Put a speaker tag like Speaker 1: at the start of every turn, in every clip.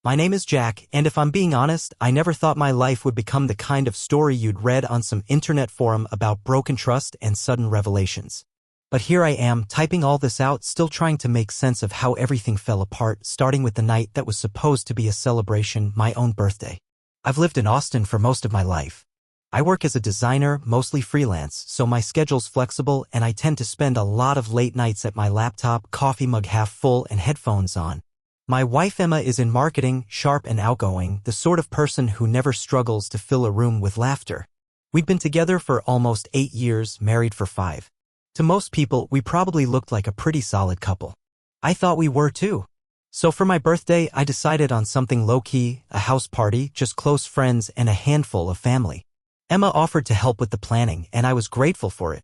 Speaker 1: My name is Jack, and if I'm being honest, I never thought my life would become the kind of story you'd read on some internet forum about broken trust and sudden revelations. But here I am, typing all this out, still trying to make sense of how everything fell apart, starting with the night that was supposed to be a celebration, my own birthday. I've lived in Austin for most of my life. I work as a designer, mostly freelance, so my schedule's flexible and I tend to spend a lot of late nights at my laptop, coffee mug half full and headphones on. My wife Emma is in marketing, sharp and outgoing, the sort of person who never struggles to fill a room with laughter. We've been together for almost 8 years, married for 5. To most people, we probably looked like a pretty solid couple. I thought we were too. So for my birthday, I decided on something low-key, a house party, just close friends and a handful of family. Emma offered to help with the planning, and I was grateful for it.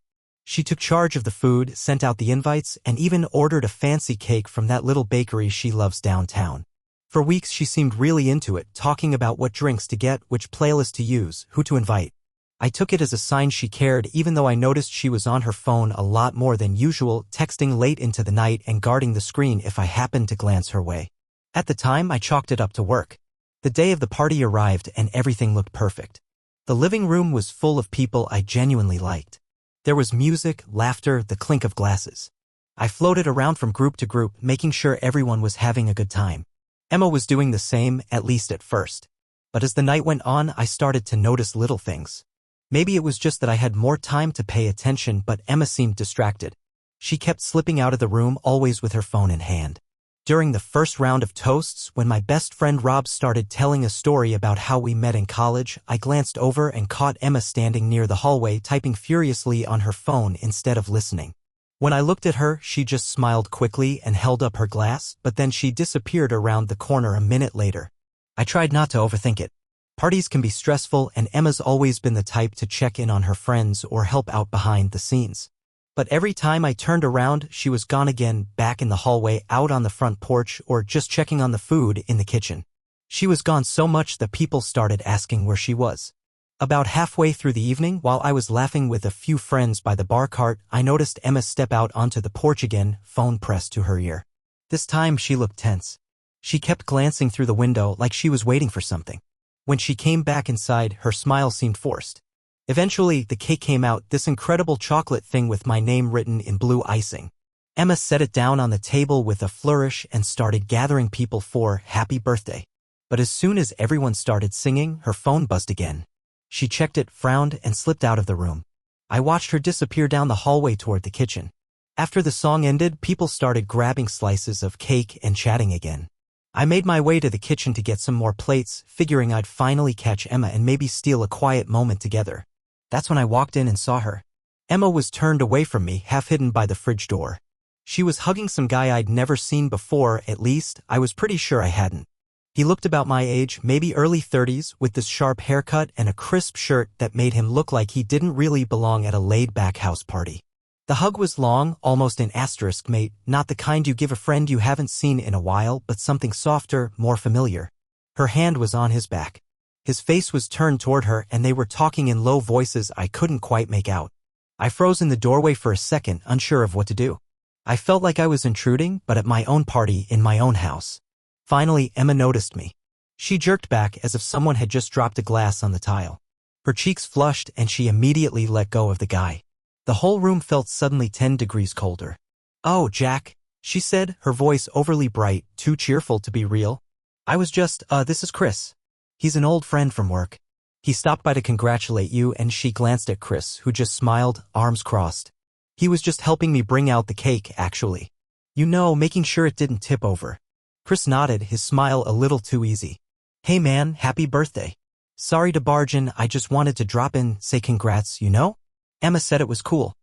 Speaker 1: She took charge of the food, sent out the invites, and even ordered a fancy cake from that little bakery she loves downtown. For weeks she seemed really into it, talking about what drinks to get, which playlist to use, who to invite. I took it as a sign she cared, even though I noticed she was on her phone a lot more than usual, texting late into the night and guarding the screen if I happened to glance her way. At the time, I chalked it up to work. The day of the party arrived and everything looked perfect. The living room was full of people I genuinely liked. There was music, laughter, the clink of glasses. I floated around from group to group, making sure everyone was having a good time. Emma was doing the same, at least at first. But as the night went on, I started to notice little things. Maybe it was just that I had more time to pay attention, but Emma seemed distracted. She kept slipping out of the room, always with her phone in hand. During the first round of toasts, when my best friend Rob started telling a story about how we met in college, I glanced over and caught Emma standing near the hallway typing furiously on her phone instead of listening. When I looked at her, she just smiled quickly and held up her glass, but then she disappeared around the corner a minute later. I tried not to overthink it. Parties can be stressful, and Emma's always been the type to check in on her friends or help out behind the scenes. But every time I turned around, she was gone again, back in the hallway, out on the front porch, or just checking on the food in the kitchen. She was gone so much that people started asking where she was. About halfway through the evening, while I was laughing with a few friends by the bar cart, I noticed Emma step out onto the porch again, phone pressed to her ear. This time she looked tense. She kept glancing through the window like she was waiting for something. When she came back inside, her smile seemed forced. Eventually, the cake came out, this incredible chocolate thing with my name written in blue icing. Emma set it down on the table with a flourish and started gathering people for happy birthday. But as soon as everyone started singing, her phone buzzed again. She checked it, frowned, and slipped out of the room. I watched her disappear down the hallway toward the kitchen. After the song ended, people started grabbing slices of cake and chatting again. I made my way to the kitchen to get some more plates, figuring I'd finally catch Emma and maybe steal a quiet moment together. That's when I walked in and saw her. Emma was turned away from me, half hidden by the fridge door. She was hugging some guy I'd never seen before, at least, I was pretty sure I hadn't. He looked about my age, maybe early 30s, with this sharp haircut and a crisp shirt that made him look like he didn't really belong at a laid-back house party. The hug was long, almost an asterisk mate, not the kind you give a friend you haven't seen in a while, but something softer, more familiar. Her hand was on his back. His face was turned toward her, and they were talking in low voices I couldn't quite make out. I froze in the doorway for a second, unsure of what to do. I felt like I was intruding, but at my own party, in my own house. Finally, Emma noticed me. She jerked back as if someone had just dropped a glass on the tile. Her cheeks flushed, and she immediately let go of the guy. The whole room felt suddenly 10 degrees colder. "Oh, Jack," she said, her voice overly bright, too cheerful to be real. "I was just, this is Chris. He's an old friend from work. He stopped by to congratulate you," and she glanced at Chris, who just smiled, arms crossed. "He was just helping me bring out the cake, actually. You know, making sure it didn't tip over." Chris nodded, his smile a little too easy. "Hey man, happy birthday. Sorry to barge in, I just wanted to drop in, say congrats, you know?" Emma said it was cool.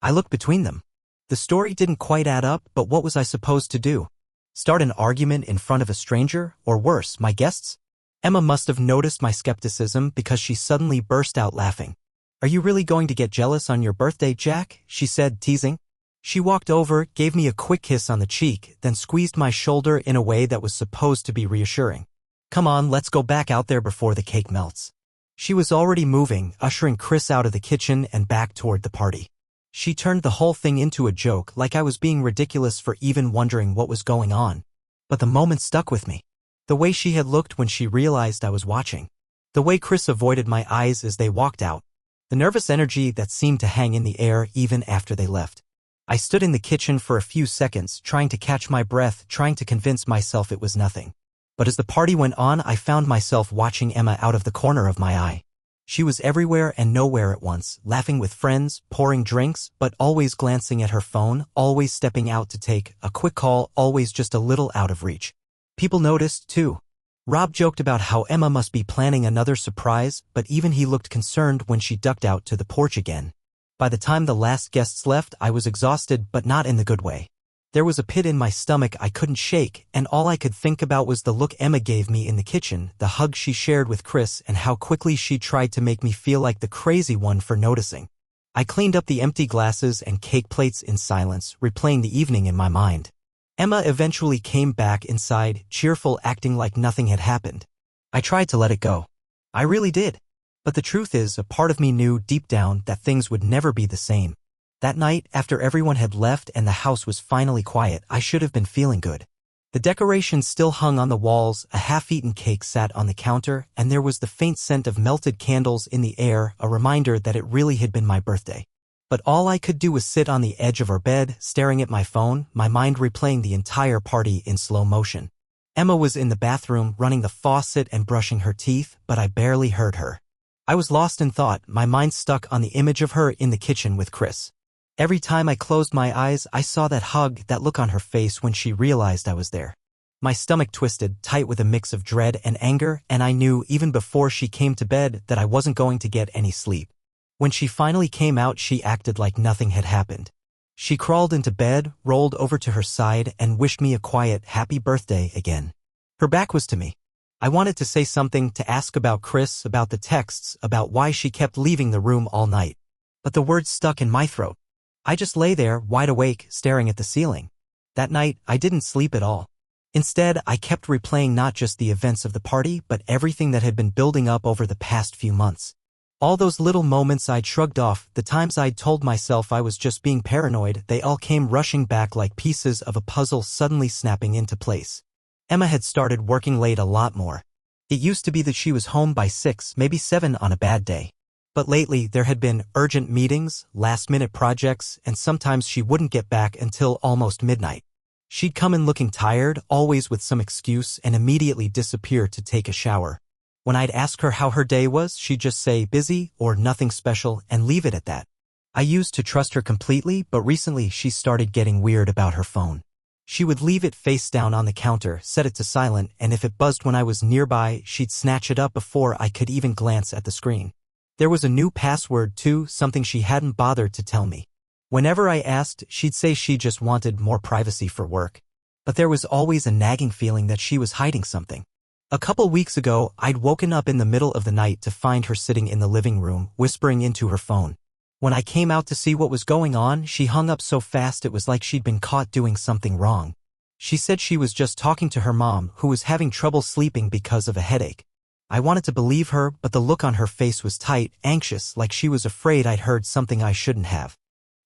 Speaker 1: I looked between them. The story didn't quite add up, but what was I supposed to do? Start an argument in front of a stranger, or worse, my guests? Emma must have noticed my skepticism because she suddenly burst out laughing. "Are you really going to get jealous on your birthday, Jack?" she said, teasing. She walked over, gave me a quick kiss on the cheek, then squeezed my shoulder in a way that was supposed to be reassuring. "Come on, let's go back out there before the cake melts." She was already moving, ushering Chris out of the kitchen and back toward the party. She turned the whole thing into a joke, like I was being ridiculous for even wondering what was going on. But the moment stuck with me. The way she had looked when she realized I was watching. The way Chris avoided my eyes as they walked out. The nervous energy that seemed to hang in the air even after they left. I stood in the kitchen for a few seconds, trying to catch my breath, trying to convince myself it was nothing. But as the party went on, I found myself watching Emma out of the corner of my eye. She was everywhere and nowhere at once, laughing with friends, pouring drinks, but always glancing at her phone, always stepping out to take a quick call, always just a little out of reach. People noticed, too. Rob joked about how Emma must be planning another surprise, but even he looked concerned when she ducked out to the porch again. By the time the last guests left, I was exhausted, but not in the good way. There was a pit in my stomach I couldn't shake, and all I could think about was the look Emma gave me in the kitchen, the hug she shared with Chris, and how quickly she tried to make me feel like the crazy one for noticing. I cleaned up the empty glasses and cake plates in silence, replaying the evening in my mind. Emma eventually came back inside, cheerful, acting like nothing had happened. I tried to let it go. I really did. But the truth is, a part of me knew deep down that things would never be the same. That night, after everyone had left and the house was finally quiet, I should have been feeling good. The decorations still hung on the walls, a half-eaten cake sat on the counter, and there was the faint scent of melted candles in the air, a reminder that it really had been my birthday. But all I could do was sit on the edge of our bed, staring at my phone, my mind replaying the entire party in slow motion. Emma was in the bathroom, running the faucet and brushing her teeth, but I barely heard her. I was lost in thought, my mind stuck on the image of her in the kitchen with Chris. Every time I closed my eyes, I saw that hug, that look on her face when she realized I was there. My stomach twisted, tight with a mix of dread and anger, and I knew, even before she came to bed, that I wasn't going to get any sleep. When she finally came out, she acted like nothing had happened. She crawled into bed, rolled over to her side, and wished me a quiet, happy birthday again. Her back was to me. I wanted to say something, to ask about Chris, about the texts, about why she kept leaving the room all night. But the words stuck in my throat. I just lay there, wide awake, staring at the ceiling. That night, I didn't sleep at all. Instead, I kept replaying not just the events of the party, but everything that had been building up over the past few months. All those little moments I'd shrugged off, the times I'd told myself I was just being paranoid, they all came rushing back like pieces of a puzzle suddenly snapping into place. Emma had started working late a lot more. It used to be that she was home by 6, maybe 7 on a bad day. But lately, there had been urgent meetings, last-minute projects, and sometimes she wouldn't get back until almost midnight. She'd come in looking tired, always with some excuse, and immediately disappear to take a shower. When I'd ask her how her day was, she'd just say busy or nothing special and leave it at that. I used to trust her completely, but recently she started getting weird about her phone. She would leave it face down on the counter, set it to silent, and if it buzzed when I was nearby, she'd snatch it up before I could even glance at the screen. There was a new password too, something she hadn't bothered to tell me. Whenever I asked, she'd say she just wanted more privacy for work. But there was always a nagging feeling that she was hiding something. A couple weeks ago, I'd woken up in the middle of the night to find her sitting in the living room, whispering into her phone. When I came out to see what was going on, she hung up so fast it was like she'd been caught doing something wrong. She said she was just talking to her mom, who was having trouble sleeping because of a headache. I wanted to believe her, but the look on her face was tight, anxious, like she was afraid I'd heard something I shouldn't have.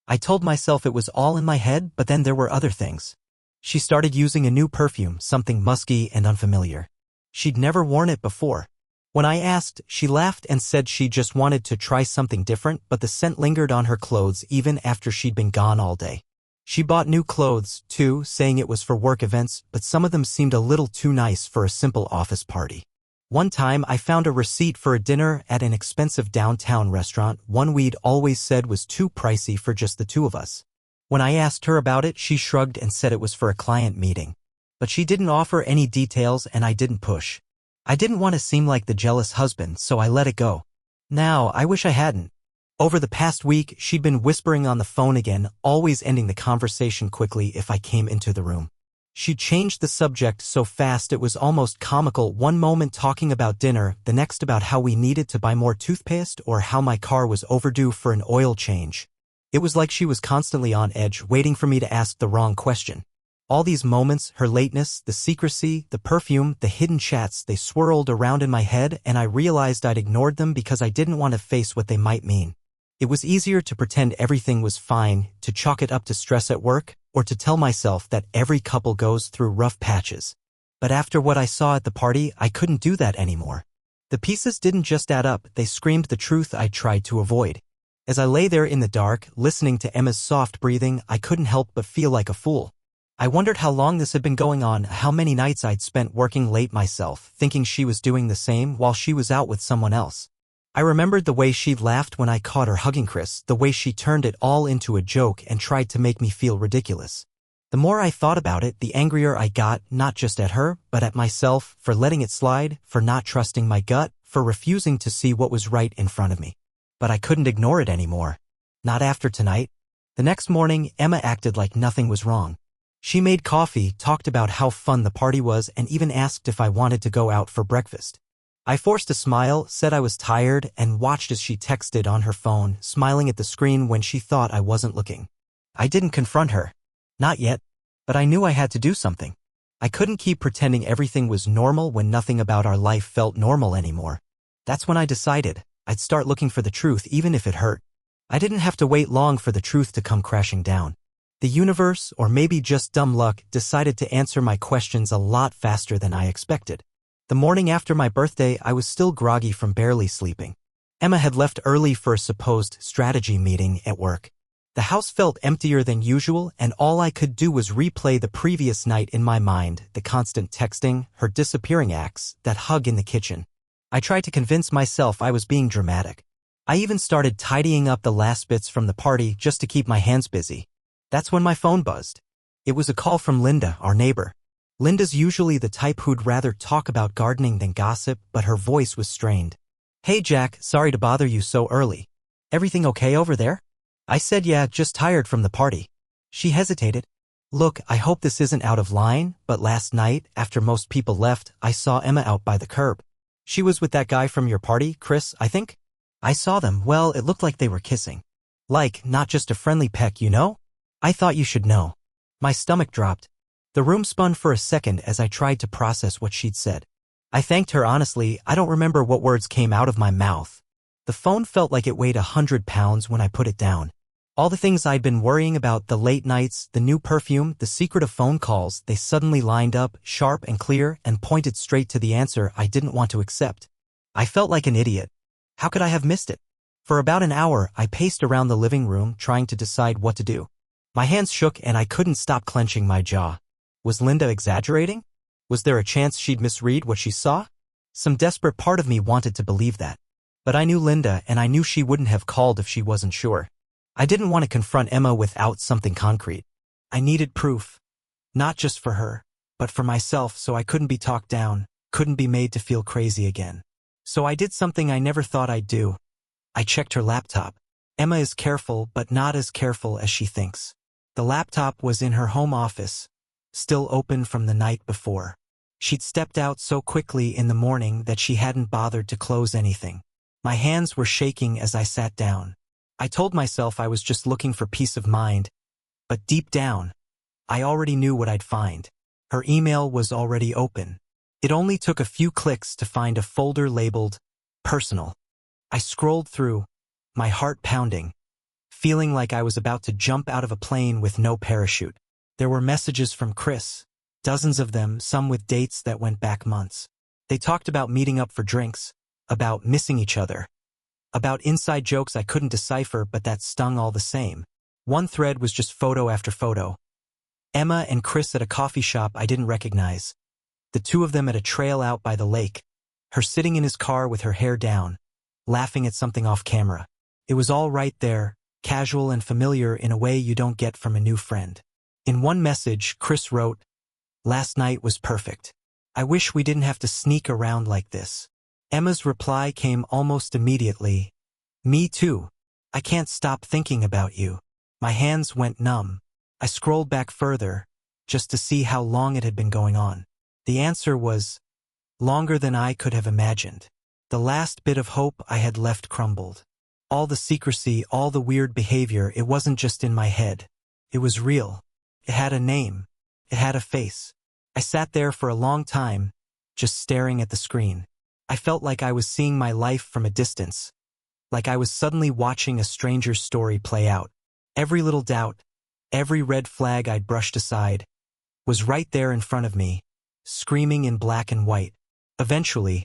Speaker 1: I told myself it was all in my head, but then there were other things. She started using a new perfume, something musky and unfamiliar. She'd never worn it before. When I asked, she laughed and said she just wanted to try something different, but the scent lingered on her clothes even after she'd been gone all day. She bought new clothes, too, saying it was for work events, but some of them seemed a little too nice for a simple office party. One time, I found a receipt for a dinner at an expensive downtown restaurant, one we'd always said was too pricey for just the two of us. When I asked her about it, she shrugged and said it was for a client meeting. But she didn't offer any details and I didn't push. I didn't want to seem like the jealous husband, so I let it go. Now, I wish I hadn't. Over the past week, she'd been whispering on the phone again, always ending the conversation quickly if I came into the room. She changed the subject so fast it was almost comical, one moment talking about dinner, the next about how we needed to buy more toothpaste or how my car was overdue for an oil change. It was like she was constantly on edge, waiting for me to ask the wrong question. All these moments, her lateness, the secrecy, the perfume, the hidden chats, they swirled around in my head and I realized I'd ignored them because I didn't want to face what they might mean. It was easier to pretend everything was fine, to chalk it up to stress at work, or to tell myself that every couple goes through rough patches. But after what I saw at the party, I couldn't do that anymore. The pieces didn't just add up, they screamed the truth I tried to avoid. As I lay there in the dark, listening to Emma's soft breathing, I couldn't help but feel like a fool. I wondered how long this had been going on, how many nights I'd spent working late myself, thinking she was doing the same while she was out with someone else. I remembered the way she'd laughed when I caught her hugging Chris, the way she turned it all into a joke and tried to make me feel ridiculous. The more I thought about it, the angrier I got, not just at her, but at myself, for letting it slide, for not trusting my gut, for refusing to see what was right in front of me. But I couldn't ignore it anymore. Not after tonight. The next morning, Emma acted like nothing was wrong. She made coffee, talked about how fun the party was, and even asked if I wanted to go out for breakfast. I forced a smile, said I was tired, and watched as she texted on her phone, smiling at the screen when she thought I wasn't looking. I didn't confront her. Not yet. But I knew I had to do something. I couldn't keep pretending everything was normal when nothing about our life felt normal anymore. That's when I decided I'd start looking for the truth even if it hurt. I didn't have to wait long for the truth to come crashing down. The universe, or maybe just dumb luck, decided to answer my questions a lot faster than I expected. The morning after my birthday, I was still groggy from barely sleeping. Emma had left early for a supposed strategy meeting at work. The house felt emptier than usual, and all I could do was replay the previous night in my mind, the constant texting, her disappearing acts, that hug in the kitchen. I tried to convince myself I was being dramatic. I even started tidying up the last bits from the party just to keep my hands busy. That's when my phone buzzed. It was a call from Linda, our neighbor. Linda's usually the type who'd rather talk about gardening than gossip, but her voice was strained. "Hey Jack, sorry to bother you so early. Everything okay over there?" I said yeah, just tired from the party. She hesitated. "Look, I hope this isn't out of line, but last night, after most people left, I saw Emma out by the curb. She was with that guy from your party, Chris, I think? I saw them, well, it looked like they were kissing. Like, not just a friendly peck, you know? I thought you should know." My stomach dropped. The room spun for a second as I tried to process what she'd said. I thanked her honestly. I don't remember what words came out of my mouth. The phone felt like it weighed 100 pounds when I put it down. All the things I'd been worrying about, the late nights, the new perfume, the secret of phone calls, they suddenly lined up, sharp and clear, and pointed straight to the answer I didn't want to accept. I felt like an idiot. How could I have missed it? For about an hour, I paced around the living room trying to decide what to do. My hands shook and I couldn't stop clenching my jaw. Was Linda exaggerating? Was there a chance she'd misread what she saw? Some desperate part of me wanted to believe that. But I knew Linda, and I knew she wouldn't have called if she wasn't sure. I didn't want to confront Emma without something concrete. I needed proof. Not just for her, but for myself, so I couldn't be talked down, couldn't be made to feel crazy again. So I did something I never thought I'd do. I checked her laptop. Emma is careful, but not as careful as she thinks. The laptop was in her home office, still open from the night before. She'd stepped out so quickly in the morning that she hadn't bothered to close anything. My hands were shaking as I sat down. I told myself I was just looking for peace of mind, but deep down, I already knew what I'd find. Her email was already open. It only took a few clicks to find a folder labeled personal. I scrolled through, my heart pounding, feeling like I was about to jump out of a plane with no parachute. There were messages from Chris, dozens of them, some with dates that went back months. They talked about meeting up for drinks, about missing each other, about inside jokes I couldn't decipher but that stung all the same. One thread was just photo after photo. Emma and Chris at a coffee shop I didn't recognize. The two of them at a trail out by the lake. Her sitting in his car with her hair down, laughing at something off camera. It was all right there, casual and familiar in a way you don't get from a new friend. In one message, Chris wrote, "Last night was perfect. I wish we didn't have to sneak around like this." Emma's reply came almost immediately. "Me too. I can't stop thinking about you." My hands went numb. I scrolled back further, just to see how long it had been going on. The answer was longer than I could have imagined. The last bit of hope I had left crumbled. All the secrecy, all the weird behavior, it wasn't just in my head. It was real. It had a name. It had a face. I sat there for a long time, just staring at the screen. I felt like I was seeing my life from a distance, like I was suddenly watching a stranger's story play out. Every little doubt, every red flag I'd brushed aside, was right there in front of me, screaming in black and white. Eventually,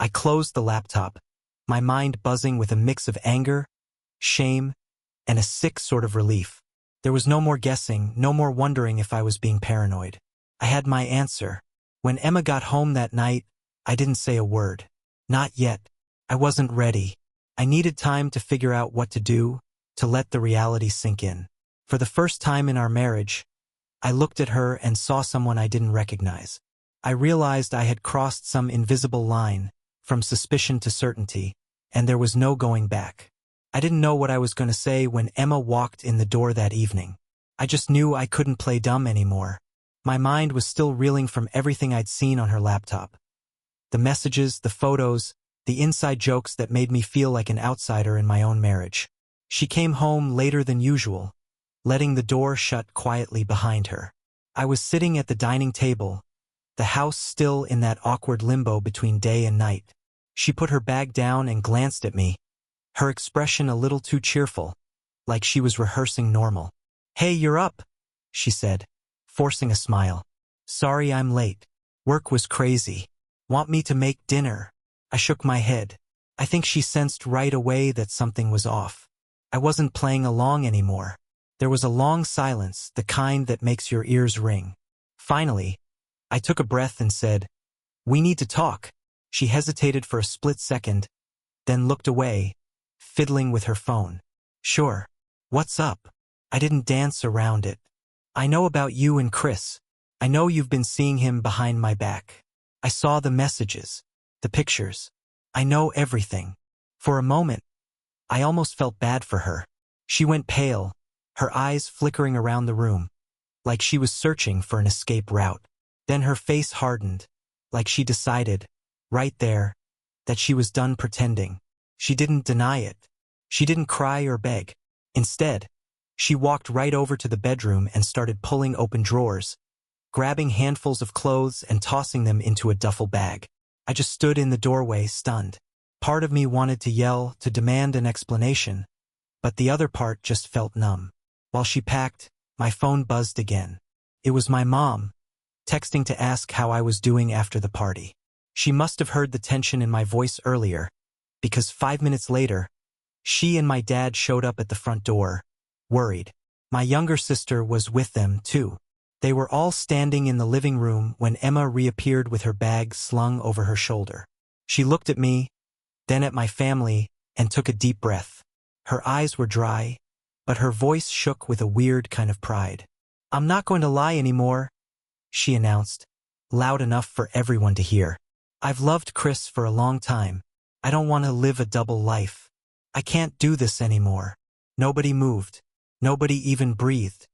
Speaker 1: I closed the laptop, my mind buzzing with a mix of anger, shame, and a sick sort of relief. There was no more guessing, no more wondering if I was being paranoid. I had my answer. When Emma got home that night, I didn't say a word. Not yet. I wasn't ready. I needed time to figure out what to do, to let the reality sink in. For the first time in our marriage, I looked at her and saw someone I didn't recognize. I realized I had crossed some invisible line, from suspicion to certainty, and there was no going back. I didn't know what I was going to say when Emma walked in the door that evening. I just knew I couldn't play dumb anymore. My mind was still reeling from everything I'd seen on her laptop. The messages, the photos, the inside jokes that made me feel like an outsider in my own marriage. She came home later than usual, letting the door shut quietly behind her. I was sitting at the dining table, the house still in that awkward limbo between day and night. She put her bag down and glanced at me, her expression a little too cheerful, like she was rehearsing normal. "Hey, you're up," she said, forcing a smile. "Sorry I'm late. Work was crazy. Want me to make dinner?" I shook my head. I think she sensed right away that something was off. I wasn't playing along anymore. There was a long silence, the kind that makes your ears ring. Finally, I took a breath and said, "We need to talk." She hesitated for a split second, then looked away, fiddling with her phone. "Sure. What's up?" I didn't dance around it. "I know about you and Chris. I know you've been seeing him behind my back. I saw the messages, the pictures. I know everything." For a moment, I almost felt bad for her. She went pale, her eyes flickering around the room, like she was searching for an escape route. Then her face hardened, like she decided, right there, that she was done pretending. She didn't deny it. She didn't cry or beg. Instead, she walked right over to the bedroom and started pulling open drawers, grabbing handfuls of clothes and tossing them into a duffel bag. I just stood in the doorway, stunned. Part of me wanted to yell, to demand an explanation, but the other part just felt numb. While she packed, my phone buzzed again. It was my mom, texting to ask how I was doing after the party. She must have heard the tension in my voice earlier, because 5 minutes later, she and my dad showed up at the front door, worried. My younger sister was with them, too. They were all standing in the living room when Emma reappeared with her bag slung over her shoulder. She looked at me, then at my family, and took a deep breath. Her eyes were dry, but her voice shook with a weird kind of pride. "I'm not going to lie anymore," she announced, loud enough for everyone to hear. "I've loved Chris for a long time. I don't want to live a double life. I can't do this anymore." Nobody moved. Nobody even breathed.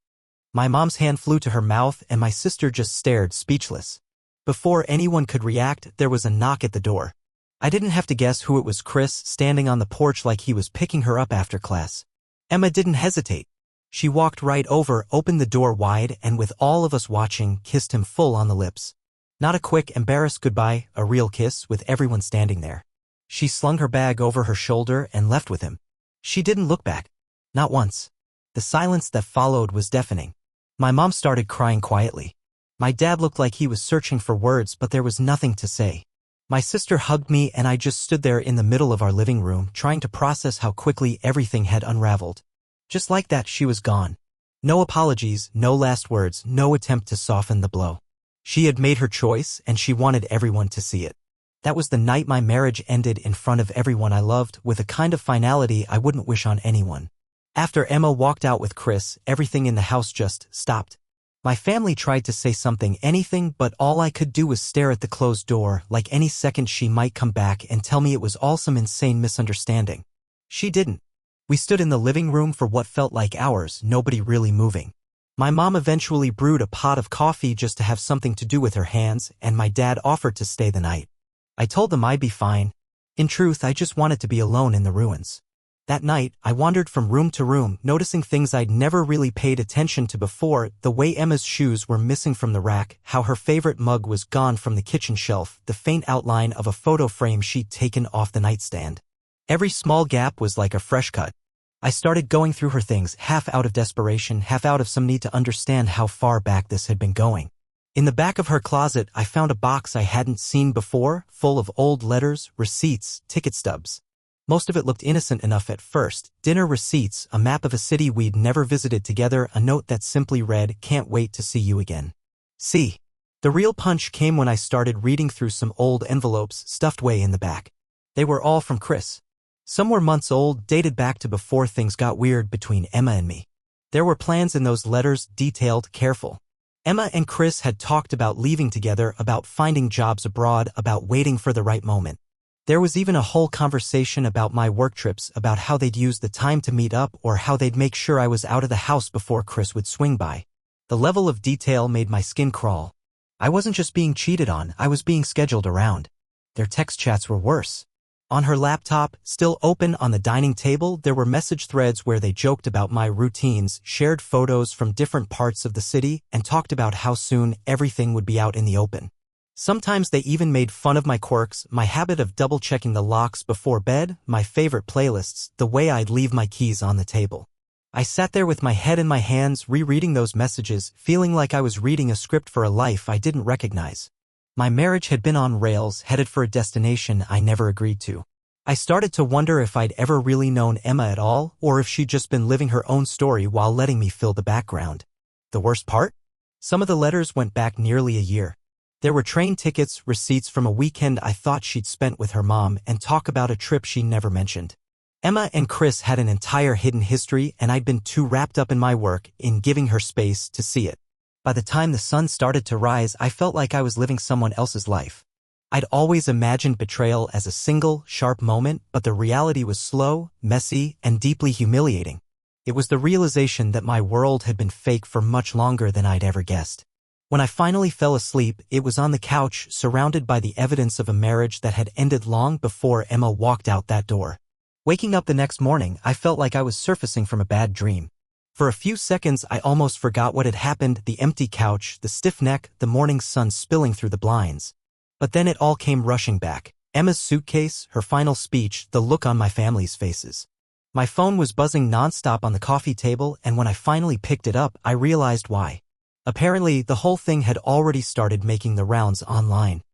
Speaker 1: My mom's hand flew to her mouth and my sister just stared, speechless. Before anyone could react, there was a knock at the door. I didn't have to guess who it was. Chris, standing on the porch like he was picking her up after class. Emma didn't hesitate. She walked right over, opened the door wide, and with all of us watching, kissed him full on the lips. Not a quick, embarrassed goodbye, a real kiss with everyone standing there. She slung her bag over her shoulder and left with him. She didn't look back. Not once. The silence that followed was deafening. My mom started crying quietly. My dad looked like he was searching for words, but there was nothing to say. My sister hugged me and I just stood there in the middle of our living room, trying to process how quickly everything had unraveled. Just like that, she was gone. No apologies, no last words, no attempt to soften the blow. She had made her choice and she wanted everyone to see it. That was the night my marriage ended in front of everyone I loved, with a kind of finality I wouldn't wish on anyone. After Emma walked out with Chris, everything in the house just stopped. My family tried to say something, anything, but all I could do was stare at the closed door, like any second she might come back and tell me it was all some insane misunderstanding. She didn't. We stood in the living room for what felt like hours, nobody really moving. My mom eventually brewed a pot of coffee just to have something to do with her hands, and my dad offered to stay the night. I told them I'd be fine. In truth, I just wanted to be alone in the ruins. That night, I wandered from room to room, noticing things I'd never really paid attention to before: the way Emma's shoes were missing from the rack, how her favorite mug was gone from the kitchen shelf, the faint outline of a photo frame she'd taken off the nightstand. Every small gap was like a fresh cut. I started going through her things, half out of desperation, half out of some need to understand how far back this had been going. In the back of her closet, I found a box I hadn't seen before, full of old letters, receipts, ticket stubs. Most of it looked innocent enough at first. Dinner receipts, a map of a city we'd never visited together, a note that simply read, "Can't wait to see you again." See, the real punch came when I started reading through some old envelopes stuffed way in the back. They were all from Chris. Some were months old, dated back to before things got weird between Emma and me. There were plans in those letters, detailed, careful. Emma and Chris had talked about leaving together, about finding jobs abroad, about waiting for the right moment. There was even a whole conversation about my work trips, about how they'd use the time to meet up or how they'd make sure I was out of the house before Chris would swing by. The level of detail made my skin crawl. I wasn't just being cheated on, I was being scheduled around. Their text chats were worse. On her laptop, still open on the dining table, there were message threads where they joked about my routines, shared photos from different parts of the city, and talked about how soon everything would be out in the open. Sometimes they even made fun of my quirks, my habit of double-checking the locks before bed, my favorite playlists, the way I'd leave my keys on the table. I sat there with my head in my hands, rereading those messages, feeling like I was reading a script for a life I didn't recognize. My marriage had been on rails, headed for a destination I never agreed to. I started to wonder if I'd ever really known Emma at all, or if she'd just been living her own story while letting me fill the background. The worst part? Some of the letters went back nearly a year. There were train tickets, receipts from a weekend I thought she'd spent with her mom, and talk about a trip she never mentioned. Emma and Chris had an entire hidden history, and I'd been too wrapped up in my work, in giving her space, to see it. By the time the sun started to rise, I felt like I was living someone else's life. I'd always imagined betrayal as a single, sharp moment, but the reality was slow, messy, and deeply humiliating. It was the realization that my world had been fake for much longer than I'd ever guessed. When I finally fell asleep, it was on the couch, surrounded by the evidence of a marriage that had ended long before Emma walked out that door. Waking up the next morning, I felt like I was surfacing from a bad dream. For a few seconds, I almost forgot what had happened, the empty couch, the stiff neck, the morning sun spilling through the blinds. But then it all came rushing back. Emma's suitcase, her final speech, the look on my family's faces. My phone was buzzing nonstop on the coffee table, and when I finally picked it up, I realized why. Apparently, the whole thing had already started making the rounds online.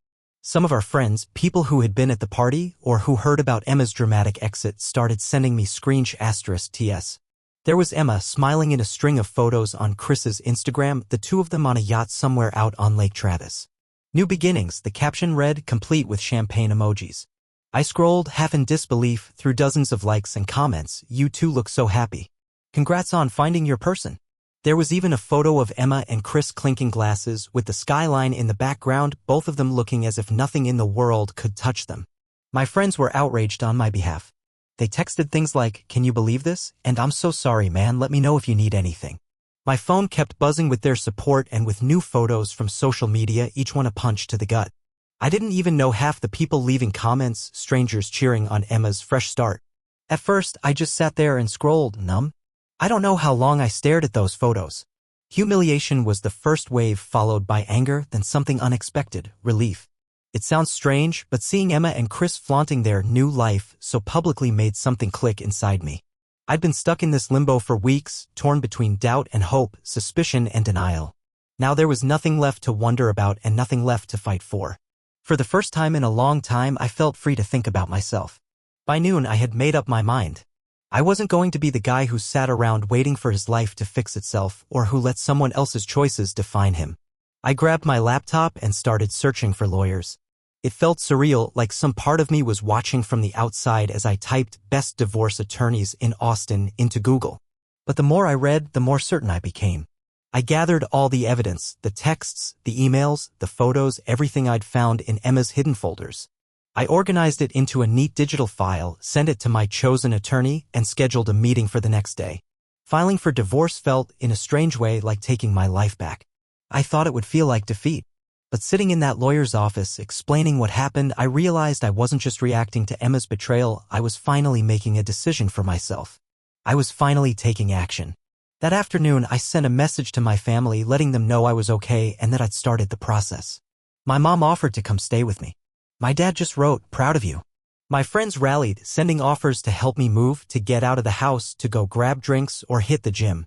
Speaker 1: Some of our friends, people who had been at the party or who heard about Emma's dramatic exit, started sending me *TS. There was Emma smiling in a string of photos on Chris's Instagram, the two of them on a yacht somewhere out on Lake Travis. New beginnings, the caption read, complete with champagne emojis. I scrolled, half in disbelief, through dozens of likes and comments. You two look so happy. Congrats on finding your person. There was even a photo of Emma and Chris clinking glasses, with the skyline in the background, both of them looking as if nothing in the world could touch them. My friends were outraged on my behalf. They texted things like, "Can you believe this? And I'm so sorry, man, let me know if you need anything." My phone kept buzzing with their support and with new photos from social media, each one a punch to the gut. I didn't even know half the people leaving comments, strangers cheering on Emma's fresh start. At first, I just sat there and scrolled, numb. I don't know how long I stared at those photos. Humiliation was the first wave, followed by anger, then something unexpected, relief. It sounds strange, but seeing Emma and Chris flaunting their new life so publicly made something click inside me. I'd been stuck in this limbo for weeks, torn between doubt and hope, suspicion and denial. Now there was nothing left to wonder about and nothing left to fight for. For the first time in a long time, I felt free to think about myself. By noon, I had made up my mind. I wasn't going to be the guy who sat around waiting for his life to fix itself or who let someone else's choices define him. I grabbed my laptop and started searching for lawyers. It felt surreal, like some part of me was watching from the outside as I typed "best divorce attorneys in Austin" into Google. But the more I read, the more certain I became. I gathered all the evidence, the texts, the emails, the photos, everything I'd found in Emma's hidden folders. I organized it into a neat digital file, sent it to my chosen attorney, and scheduled a meeting for the next day. Filing for divorce felt, in a strange way, like taking my life back. I thought it would feel like defeat. But sitting in that lawyer's office, explaining what happened, I realized I wasn't just reacting to Emma's betrayal, I was finally making a decision for myself. I was finally taking action. That afternoon, I sent a message to my family letting them know I was okay and that I'd started the process. My mom offered to come stay with me. My dad just wrote, "Proud of you." My friends rallied, sending offers to help me move, to get out of the house, to go grab drinks or hit the gym.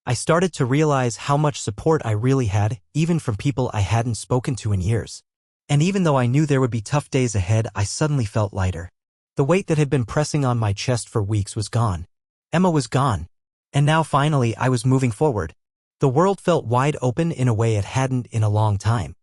Speaker 1: I started to realize how much support I really had, even from people I hadn't spoken to in years. And even though I knew there would be tough days ahead, I suddenly felt lighter. The weight that had been pressing on my chest for weeks was gone. Emma was gone. And now finally I was moving forward. The world felt wide open in a way it hadn't in a long time.